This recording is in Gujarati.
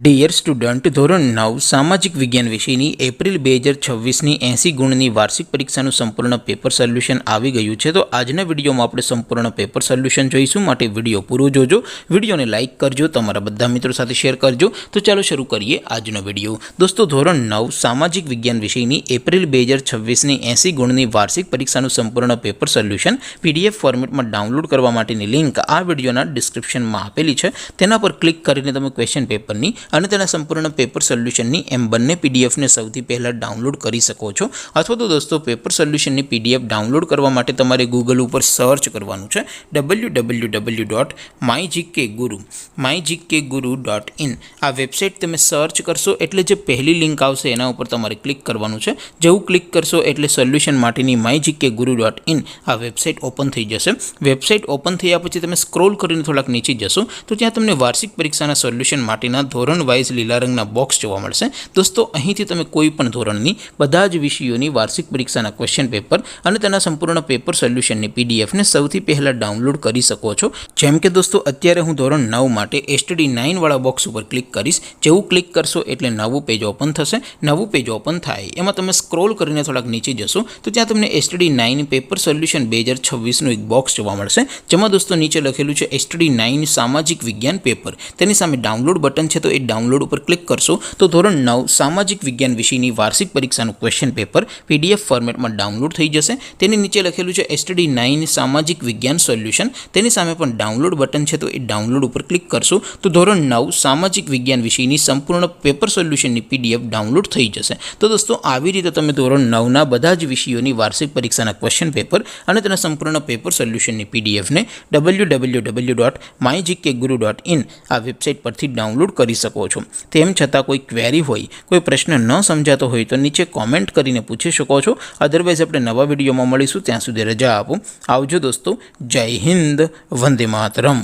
ડિયર સ્ટુડન્ટ, ધોરણ 9 સામાજિક વિજ્ઞાન વિષયની એપ્રિલ 2026ની 80 ગુણની વાર્ષિક પરીક્ષાનું સંપૂર્ણ પેપર સોલ્યુશન આવી ગયું છે। તો આજના વિડીયોમાં આપણે સંપૂર્ણ પેપર સોલ્યુશન જોઈશું, માટે વિડીયો પૂરો જોજો, વિડીયોને લાઇક કરજો, તમારા બધા મિત્રો સાથે શેર કરજો। તો ચાલો શરૂ કરીએ આજનો વિડીયો। દોસ્તો, ધોરણ 9 સામાજિક વિજ્ઞાન વિષયની એપ્રિલ 2026ની 80 ગુણની વાર્ષિક પરીક્ષાનું સંપૂર્ણ પેપર સોલ્યુશન PDF ફોર્મેટમાં ડાઉનલોડ કરવા માટેની લિંક આ વિડીયોના ડિસ્ક્રિપ્શનમાં આપેલી છે। તેના પર ક્લિક કરીને તમે ક્વેશ્ચન પેપરની અને તેના સંપૂર્ણ પેપર સોલ્યુશનની એમ બંને પીડીએફને સૌથી પહેલાં ડાઉનલોડ કરી શકો છો। અથવા તો દોસ્તો, પેપર સોલ્યુશનની PDF ડાઉનલોડ કરવા માટે તમારે ગૂગલ ઉપર સર્ચ કરવાનું છે www.mygkguru.in। આ વેબસાઇટ તમે સર્ચ કરશો એટલે જે પહેલી લિંક આવશે એના ઉપર તમારે ક્લિક કરવાનું છે। જેવું ક્લિક કરશો એટલે સોલ્યુશન માટેની mygkguru.in આ વેબસાઇટ ઓપન થઈ જશે। વેબસાઇટ ઓપન થયા પછી તમે સ્ક્રોલ કરીને થોડાક નીચે જશો તો ત્યાં તમને વાર્ષિક પરીક્ષાના સોલ્યુશન માટેના ધોરણ વાઇઝ લીલા રંગના બોક્સ જોવા મળશે। દોસ્તો, અહીંથી તમે કોઈ પણ ધોરણની બધા જ વિષયોની વાર્ષિક પરીક્ષાના ક્વેશ્ચન પેપર અને તેના સંપૂર્ણ પેપર સોલ્યુશનની પીડીએફને સૌથી પહેલાં ડાઉનલોડ કરી શકો છો। જેમ કે દોસ્તો, અત્યારે હું ધોરણ 9 માટે STD 9 વાળા બોક્સ ઉપર ક્લિક કરીશ। જેવું ક્લિક કરશો એટલે નવું પેજ ઓપન થશે। નવું પેજ ઓપન થાય એમાં તમે સ્ક્રોલ કરીને થોડાક નીચે જશો તો ત્યાં તમને STD 9 પેપર સોલ્યુશન 2026નું એક બોક્સ જોવા મળશે, જેમાં દોસ્તો નીચે લખેલું છે STD 9 સામાજિક વિજ્ઞાન પેપર। તેની સામે ડાઉનલોડ બટન છે, તો એ ડાઉનલોડ ઉપર ક્લિક કરશો તો ધોરણ 9 સામાજિક વિજ્ઞાન વિષયની વાર્ષિક પરીક્ષાનું ક્વેશ્ચન પેપર PDF ફોર્મેટમાં ડાઉનલોડ થઈ જશે। તેની નીચે લખેલું છે STD 9 સામાજિક વિજ્ઞાન સોલ્યુશન। તેની સામે પણ ડાઉનલોડ બટન છે, તો એ ડાઉનલોડ ઉપર ક્લિક કરશો તો ધોરણ 9 સામાજિક વિજ્ઞાન વિષયની સંપૂર્ણ પેપર સોલ્યુશનની PDF ડાઉનલોડ થઈ જશે। તો દોસ્તો, આવી રીતે તમે ધોરણ 9ના બધા જ વિષયોની વાર્ષિક પરીક્ષાના ક્વેશ્ચન પેપર અને તેના સંપૂર્ણ પેપર સોલ્યુશનની PDFને www.mygkguru.in આ વેબસાઇટ પરથી ડાઉનલોડ કરી શકો છો। તેમ છતાં કોઈ ક્વેરી હોય, કોઈ પ્રશ્ન ન સમજાતો હોય તો નીચે કોમેન્ટ કરીને પૂછી શકો છો। અધરવાઇઝ આપણે નવા વિડીયોમાં મળીશું, ત્યાં સુધી રજા આપો। આવજો દોસ્તો, જય હિન્દ, વંદે માતરમ।